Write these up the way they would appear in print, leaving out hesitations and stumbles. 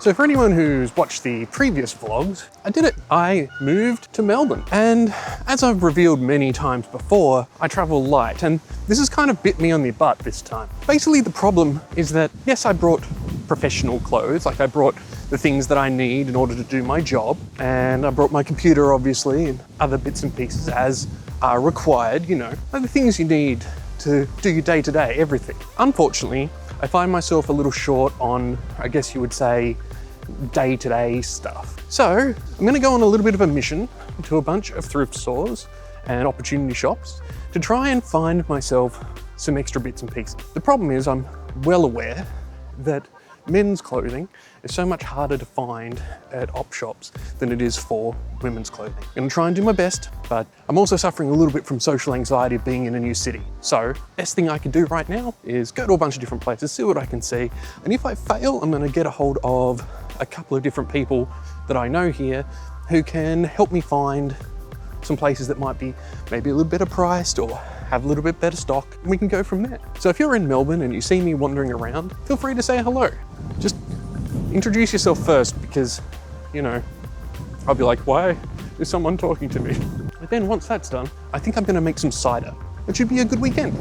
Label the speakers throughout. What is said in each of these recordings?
Speaker 1: So for anyone who's watched the previous vlogs, I did it. I moved to Melbourne. And as I've revealed many times before, I travel light, and this has kind of bit me on the butt this time. Basically, the problem is that, yes, I brought professional clothes, like I brought the things that I need in order to do my job, and I brought my computer, obviously, and other bits and pieces as are required, you know, like the things you need to do your day-to-day, everything. Unfortunately, I find myself a little short on, I guess you would say, day-to-day stuff. So I'm gonna go on a little bit of a mission to a bunch of thrift stores and opportunity shops to try and find myself some extra bits and pieces. The problem is I'm well aware that men's clothing is so much harder to find at op shops than it is for women's clothing. I'm gonna try and do my best, but I'm also suffering a little bit from social anxiety of being in a new city. So best thing I can do right now is go to a bunch of different places, see what I can see. And if I fail, I'm gonna get a hold of a couple of different people that I know here who can help me find some places that might be maybe a little better priced or have a little bit better stock, and we can go from there. So if you're in Melbourne and you see me wandering around, feel free to say hello. Just introduce yourself first, because, you know, I'll be like, why is someone talking to me? But then once that's done, I think I'm gonna make some cider. It should be a good weekend.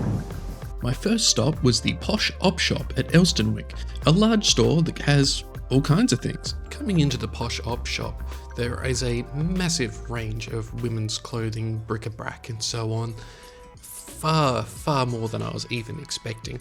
Speaker 2: My first stop was the Posh op shop at Elsternwick, a large store that has all kinds of things. Coming into the Posh op shop, there is a massive range of women's clothing, bric-a-brac and so on. Far more than I was even expecting.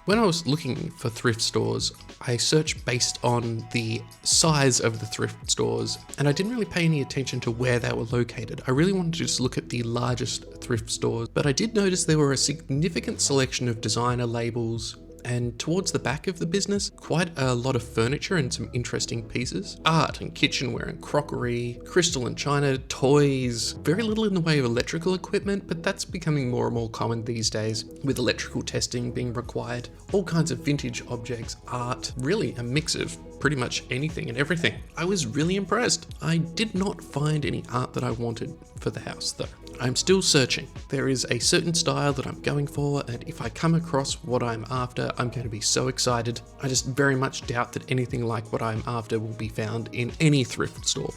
Speaker 2: When I was looking for thrift stores, I searched based on the size of the thrift stores, and I didn't really pay any attention to where they were located. I really wanted to just look at the largest thrift stores, but I did notice there were a significant selection of designer labels, and towards the back of the business, quite a lot of furniture and some interesting pieces. Art and kitchenware and crockery, crystal and china, toys, very little in the way of electrical equipment, but that's becoming more and more common these days, with electrical testing being required. All kinds of vintage objects, art, really a mix of pretty much anything and everything. I was really impressed. I did not find any art that I wanted for the house though. I'm still searching. There is a certain style that I'm going for, and if I come across what I'm after, I'm going to be so excited. I just very much doubt that anything like what I'm after will be found in any thrift store.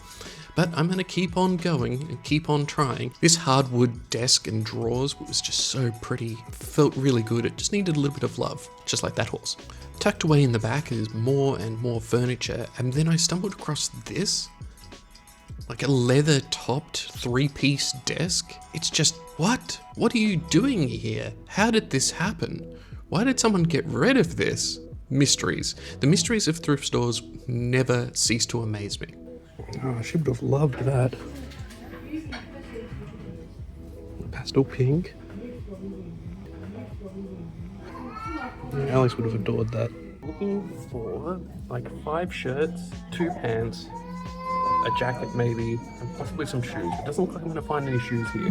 Speaker 2: But I'm going to keep on going and keep on trying. This hardwood desk and drawers was just so pretty. Felt really good. It just needed a little bit of love, just like that horse. Tucked away in the back is more and more furniture, and then I stumbled across this. Like a leather-topped 3-piece desk. It's just, what? What are you doing here? How did this happen? Why did someone get rid of this? Mysteries. The mysteries of thrift stores never cease to amaze me.
Speaker 1: Oh, she would have loved that. Pastel pink. Yeah, Alex would have adored that. Looking for like 5 shirts, 2 pants, a jacket maybe, and possibly some shoes. It doesn't look like I'm going to find any shoes here.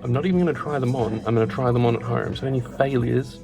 Speaker 1: I'm not even going to try them on. I'm going to try them on at home. So any failures,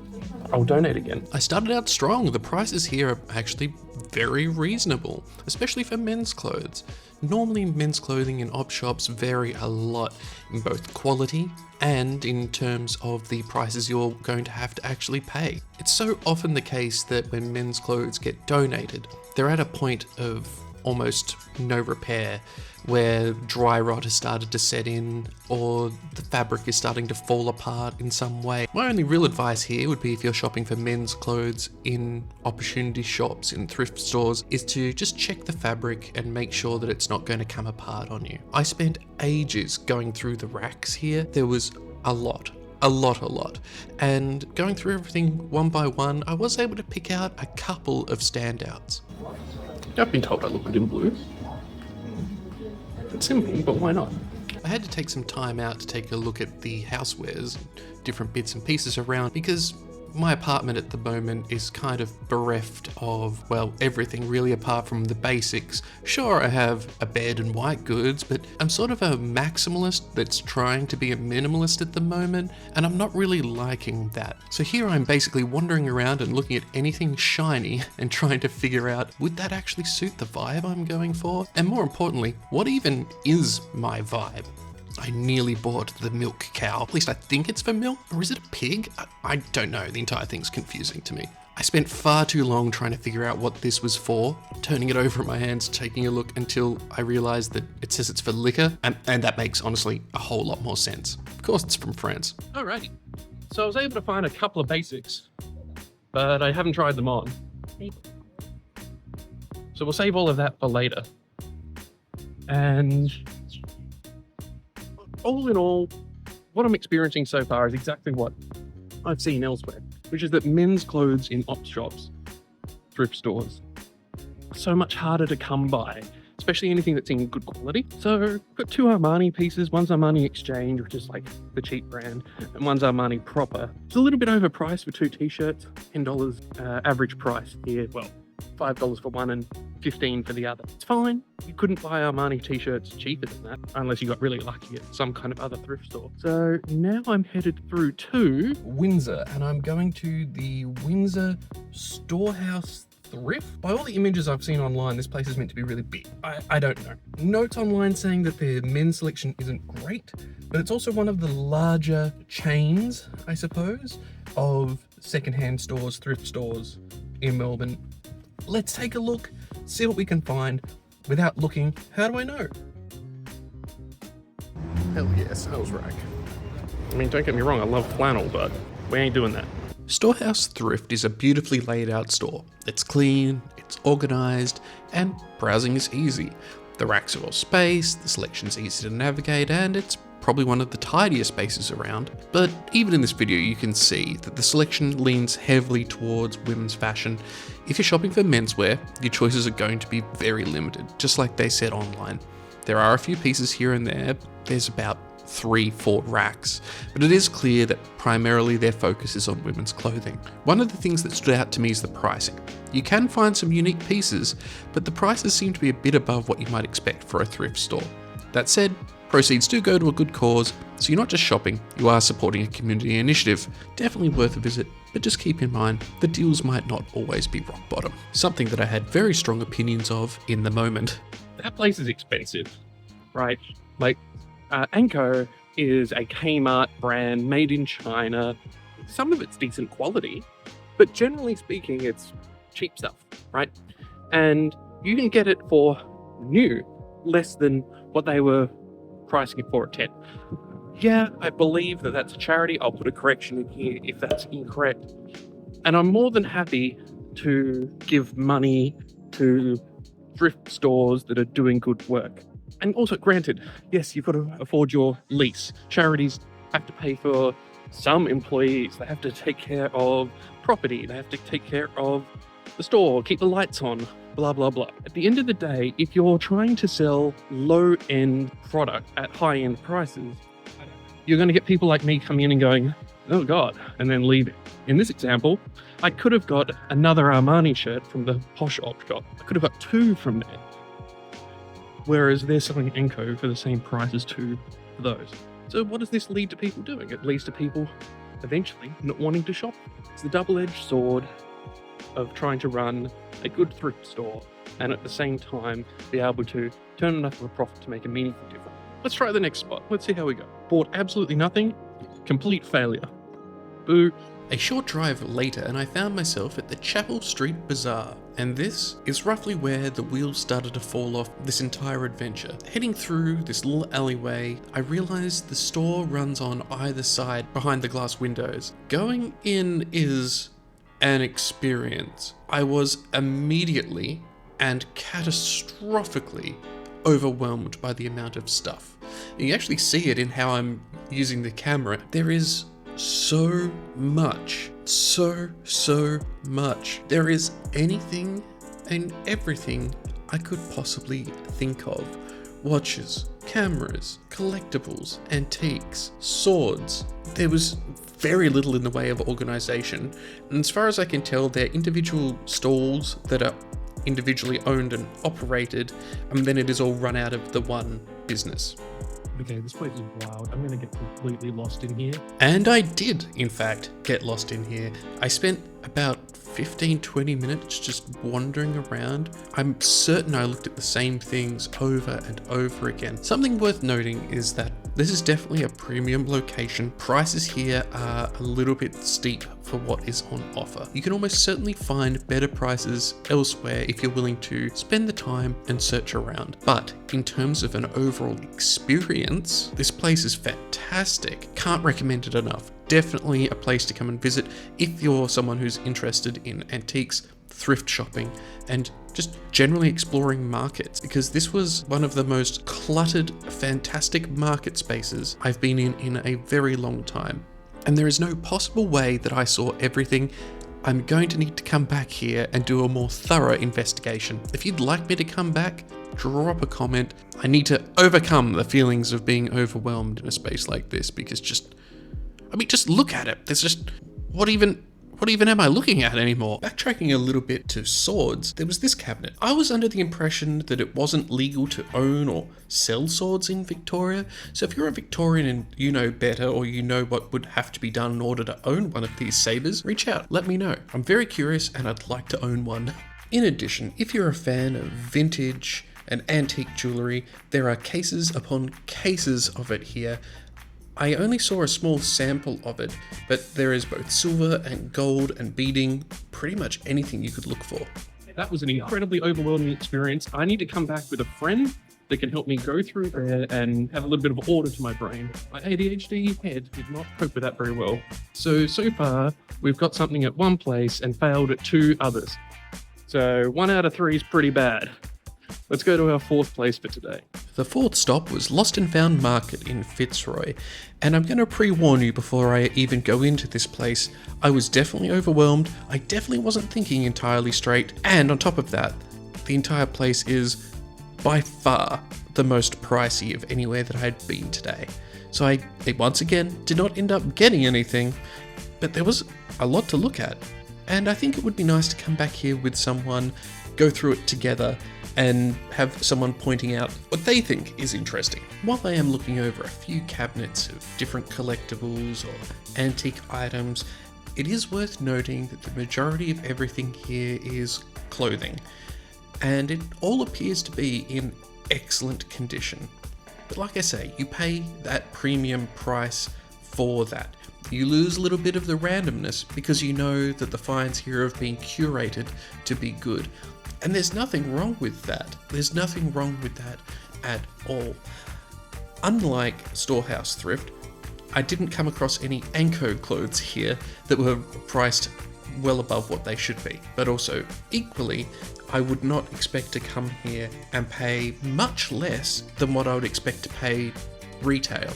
Speaker 1: I'll donate again.
Speaker 2: I started out strong. The prices here are actually very reasonable, especially for men's clothes. Normally men's clothing in op shops vary a lot in both quality and in terms of the prices you're going to have to actually pay. It's so often the case that when men's clothes get donated, they're at a point of almost no repair, where dry rot has started to set in, or the fabric is starting to fall apart in some way. My only real advice here would be, if you're shopping for men's clothes in opportunity shops, in thrift stores, is to just check the fabric and make sure that it's not going to come apart on you. I spent ages going through the racks here. There was a lot. And going through everything one by one, I was able to pick out a couple of standouts.
Speaker 1: I've been told I look good in blue. It's simple, but why not?
Speaker 2: I had to take some time out to take a look at the housewares, different bits and pieces around, because my apartment at the moment is kind of bereft of, well, everything really apart from the basics. Sure, I have a bed and white goods, but I'm sort of a maximalist that's trying to be a minimalist at the moment, and I'm not really liking that. So here I'm basically wandering around and looking at anything shiny and trying to figure out, would that actually suit the vibe I'm going for? And more importantly, what even is my vibe? I nearly bought the milk cow. At least I think it's for milk, or is it a pig? I don't know, the entire thing's confusing to me. I spent far too long trying to figure out what this was for, turning it over in my hands, taking a look until I realized that it says it's for liquor, and that makes, honestly, a whole lot more sense. Of course, it's from France.
Speaker 1: Alrighty. So I was able to find a couple of basics, but I haven't tried them on. So we'll save all of that for later. And all in all, what I'm experiencing so far is exactly what I've seen elsewhere, which is that men's clothes in op shops, thrift stores, are so much harder to come by, especially anything that's in good quality. So I've got two Armani pieces. One's Armani Exchange, which is like the cheap brand, and one's Armani proper. It's a little bit overpriced for two t-shirts, $10 average price here. Well, $5 for one and $15 for the other. It's fine. You couldn't buy Armani t-shirts cheaper than that unless you got really lucky at some kind of other thrift store. So now I'm headed through to Windsor, and I'm going to the Windsor Storehouse Thrift. By all the images I've seen online, this place is meant to be really big. I don't know. Notes online saying that their men's selection isn't great, but it's also one of the larger chains, I suppose, of secondhand stores, thrift stores in Melbourne. Let's take a look, see what we can find. Without looking, how do I know? Hell yeah, sales rack. I mean, don't get me wrong, I love flannel, but we ain't doing that.
Speaker 2: Storehouse Thrift is a beautifully laid out store. It's clean, it's organised, and browsing is easy. The racks are well spaced, the selection's easy to navigate, and it's probably one of the tidiest spaces around. But even in this video you can see that the selection leans heavily towards women's fashion. If you're shopping for menswear, your choices are going to be very limited, just like they said online. There are a few pieces here and there, there's about 3-4 racks, but it is clear that primarily their focus is on women's clothing. One of the things that stood out to me is the pricing. You can find some unique pieces, but the prices seem to be a bit above what you might expect for a thrift store. That said, proceeds do go to a good cause, so you're not just shopping, you are supporting a community initiative. Definitely worth a visit, but just keep in mind, the deals might not always be rock bottom. Something that I had very strong opinions of in the moment.
Speaker 1: That place is expensive, right? Like, Anko is a Kmart brand made in China. Some of it's decent quality, but generally speaking, it's cheap stuff, right? And you can get it for new, less than what they were pricing it for at 10. Yeah, I believe that that's a charity. I'll put a correction in here if that's incorrect. And I'm more than happy to give money to thrift stores that are doing good work. And also, granted, yes, you've got to afford your lease. Charities have to pay for some employees. They have to take care of property. They have to take care of the store, keep the lights on, blah, blah, blah. At the end of the day, if you're trying to sell low-end product at high-end prices, you're going to get people like me coming in and going, oh God, and then leaving. In this example, I could have got another Armani shirt from the Posh op shop. I could have got two from there. Whereas they're selling Anko for the same price as two for those. So what does this lead to people doing? It leads to people eventually not wanting to shop. It's the double-edged sword of trying to run a good thrift store and at the same time be able to turn enough of a profit to make a meaningful difference. Let's try the next spot. Let's see how we go. Bought absolutely nothing. Complete failure. Boo.
Speaker 2: A short drive later and I found myself at the Chapel Street Bazaar, and this is roughly where the wheels started to fall off this entire adventure. Heading through this little alleyway, I realised the store runs on either side behind the glass windows. Going in is an experience. I was immediately and catastrophically overwhelmed by the amount of stuff. And you actually see it in how I'm using the camera. There is so much. There is anything and everything I could possibly think of. Watches, cameras, collectibles, antiques, swords. There was very little in the way of organisation, and as far as I can tell, they're individual stalls that are individually owned and operated, and then it is all run out of the one business.
Speaker 1: Okay, this place is wild. I'm gonna get completely lost in here.
Speaker 2: And I did, in fact, get lost in here. I spent about 15-20 minutes just wandering around. I'm certain I looked at the same things over and over again. Something worth noting is that This is definitely a premium location. Prices here are a little bit steep for what is on offer. You can almost certainly find better prices elsewhere if you're willing to spend the time and search around. But in terms of an overall experience, this place is fantastic. Can't recommend it enough. Definitely a place to come and visit if you're someone who's interested in antiques, thrift shopping, and just generally exploring markets, because this was one of the most cluttered, fantastic market spaces I've been in a very long time. And there is no possible way that I saw everything. I'm going to need to come back here and do a more thorough investigation. If you'd like me to come back, drop a comment. I need to overcome the feelings of being overwhelmed in a space like this, because just look at it. There's just, what even am I looking at anymore? Backtracking a little bit to swords, there was this cabinet. I was under the impression that it wasn't legal to own or sell swords in Victoria. So if you're a Victorian and you know better, or you know what would have to be done in order to own one of these sabers, reach out, let me know. I'm very curious and I'd like to own one. In addition, if you're a fan of vintage and antique jewellery, there are cases upon cases of it here. I only saw a small sample of it, but there is both silver and gold and beading, pretty much anything you could look for.
Speaker 1: That was an incredibly overwhelming experience. I need to come back with a friend that can help me go through there and have a little bit of order to my brain. My ADHD head did not cope with that very well. So far, we've got something at one place and failed at 2 others. So 1 out of 3 is pretty bad. Let's go to our 4th place for today.
Speaker 2: The 4th stop was Lost and Found Market in Fitzroy, and I'm going to pre-warn you before I even go into this place. I was definitely overwhelmed, I definitely wasn't thinking entirely straight, and on top of that, the entire place is by far the most pricey of anywhere that I had been today. So I once again did not end up getting anything, but there was a lot to look at, and I think it would be nice to come back here with someone, go through it together, and have someone pointing out what they think is interesting. While I am looking over a few cabinets of different collectibles or antique items, it is worth noting that the majority of everything here is clothing, and it all appears to be in excellent condition. But like I say, you pay that premium price for that. You lose a little bit of the randomness because you know that the finds here have been curated to be good. And there's nothing wrong with that. There's nothing wrong with that at all. Unlike Storehouse Thrift, I didn't come across any Anko clothes here that were priced well above what they should be. But also, equally, I would not expect to come here and pay much less than what I would expect to pay retail.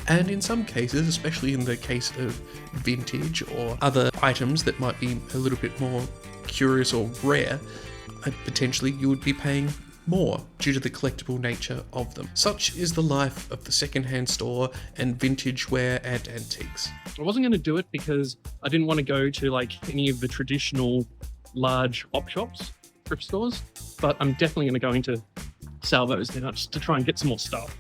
Speaker 2: And in some cases, especially in the case of vintage or other items that might be a little bit more curious or rare, potentially you would be paying more due to the collectible nature of them. Such is the life of the secondhand store and vintage wear and antiques.
Speaker 1: I wasn't going to do it because I didn't want to go to any of the traditional large op shops, thrift stores, but I'm definitely going to go into Salvos now just to try and get some more stuff.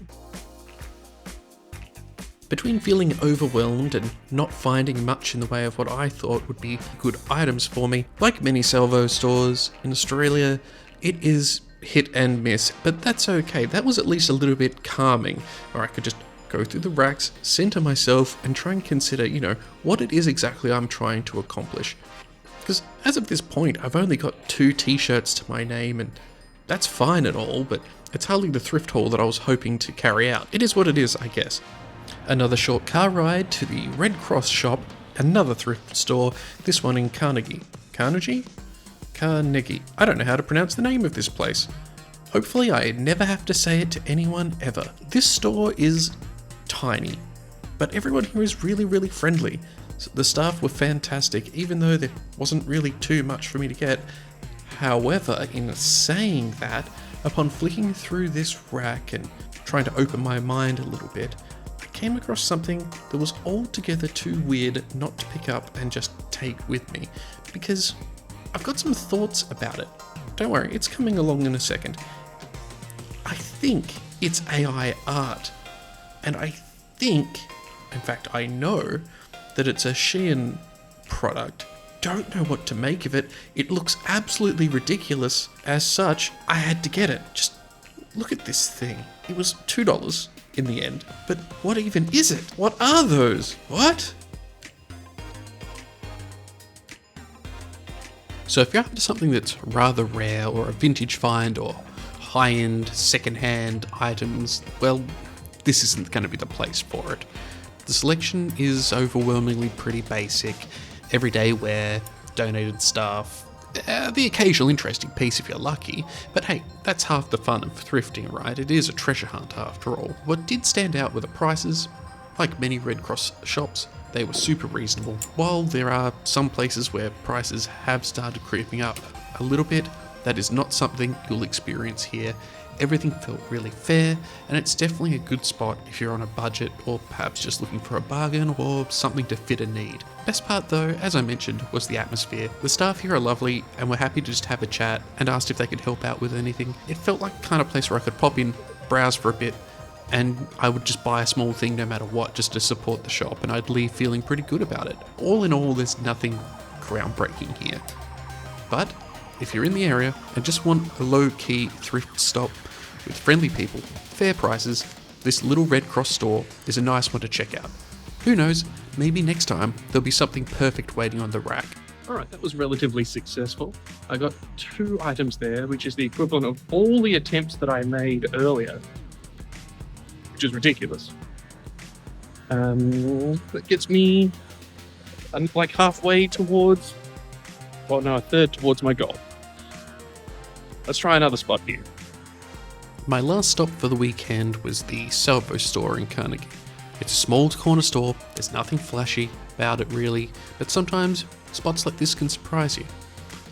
Speaker 2: Between feeling overwhelmed and not finding much in the way of what I thought would be good items for me, like many Salvo stores in Australia, it is hit and miss, but that's okay. That was at least a little bit calming, where I could just go through the racks, center myself, and try and consider, what it is exactly I'm trying to accomplish. Because as of this point, I've only got 2 t-shirts to my name, and that's fine and all, but it's hardly the thrift haul that I was hoping to carry out. It is what it is, I guess. Another short car ride to the Red Cross shop, another thrift store, this one in Carnegie. Carnegie? Carnegie. I don't know how to pronounce the name of this place. Hopefully I never have to say it to anyone ever. This store is tiny, but everyone here is really, really friendly. The staff were fantastic, even though there wasn't really too much for me to get. However, in saying that, upon flicking through this rack and trying to open my mind a little bit, came across something that was altogether too weird not to pick up and just take with me, because I've got some thoughts about it. Don't worry, it's coming along in a second. I think it's AI art, and I think, in fact I know, that it's a Shein product. Don't know what to make of it. It looks absolutely ridiculous. As such, I had to get it. Just look at this thing. It was $2. in the end. But what even is it? What are those? What? So if you're after something that's rather rare, or a vintage find, or high-end second-hand items, well, this isn't going to be the place for it. The selection is overwhelmingly pretty basic. Everyday wear, donated stuff, the occasional interesting piece if you're lucky, but hey, that's half the fun of thrifting, right? It is a treasure hunt after all. What did stand out were the prices. Like many Red Cross shops, they were super reasonable. While there are some places where prices have started creeping up a little bit, that is not something you'll experience here. Everything felt really fair, and it's definitely a good spot if you're on a budget, or perhaps just looking for a bargain or something to fit a need. Best part though, as I mentioned, was the atmosphere. The staff here are lovely and were happy to just have a chat and asked if they could help out with anything. It felt like the kind of place where I could pop in, browse for a bit, and I would just buy a small thing no matter what just to support the shop, and I'd leave feeling pretty good about it. All in all, there's nothing groundbreaking here. But if you're in the area and just want a low-key thrift stop with friendly people, fair prices, this little Red Cross store is a nice one to check out. Who knows, maybe next time there'll be something perfect waiting on the rack.
Speaker 1: Alright, that was relatively successful. I got 2 items there, which is the equivalent of all the attempts that I made earlier, which is ridiculous. That gets me like halfway towards, well no, a third towards my goal. Let's try another spot here.
Speaker 2: My last stop for the weekend was the Salvos store in Carnegie. It's a small corner store, there's nothing flashy about it really, but sometimes spots like this can surprise you.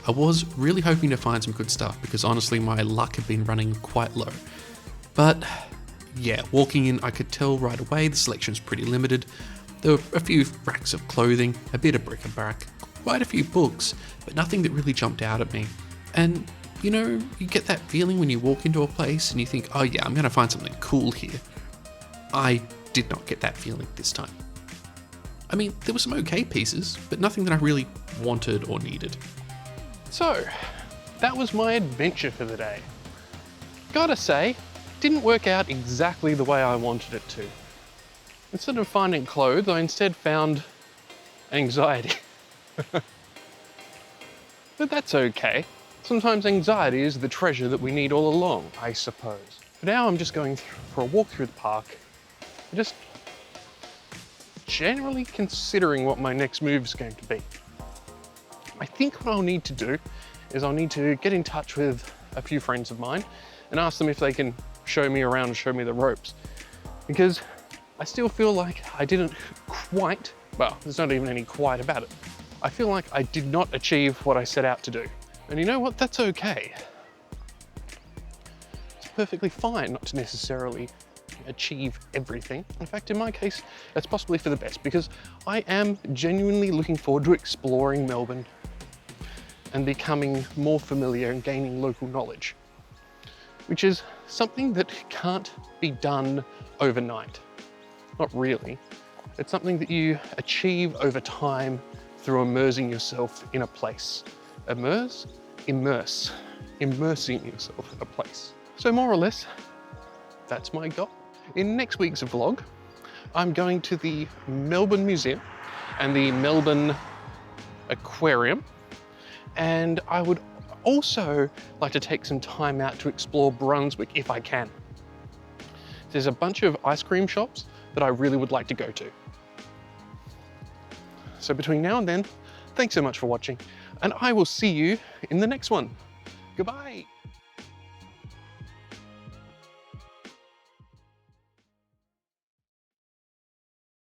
Speaker 2: I was really hoping to find some good stuff because honestly my luck had been running quite low. But yeah, walking in I could tell right away the selection's pretty limited. There were a few racks of clothing, a bit of bric-a-brac, quite a few books, but nothing that really jumped out at me. And you know, you get that feeling when you walk into a place and you think, oh yeah, I'm going to find something cool here. I did not get that feeling this time. I mean, there were some okay pieces, but nothing that I really wanted or needed.
Speaker 1: So, that was my adventure for the day. Gotta say, didn't work out exactly the way I wanted it to. Instead of finding clothes, I instead found anxiety. But that's okay. Sometimes anxiety is the treasure that we need all along, I suppose. For now, I'm just going for a walk through the park, just generally considering what my next move is going to be. I think what I'll need to do is I'll need to get in touch with a few friends of mine and ask them if they can show me around and show me the ropes. Because I still feel like I didn't quite, well, there's not even any quite about it. I feel like I did not achieve what I set out to do. And you know what, that's okay. It's perfectly fine not to necessarily achieve everything. In fact, in my case, that's possibly for the best because I am genuinely looking forward to exploring Melbourne and becoming more familiar and gaining local knowledge, which is something that can't be done overnight. Not really. It's something that you achieve over time through immersing yourself in a place. Immersing yourself in a place. So more or less, that's my goal. In next week's vlog, I'm going to the Melbourne Museum and the Melbourne Aquarium, and I would also like to take some time out to explore Brunswick if I can. There's a bunch of ice cream shops that I really would like to go to. So between now and then, thanks so much for watching, and I will see you in the next one. Goodbye.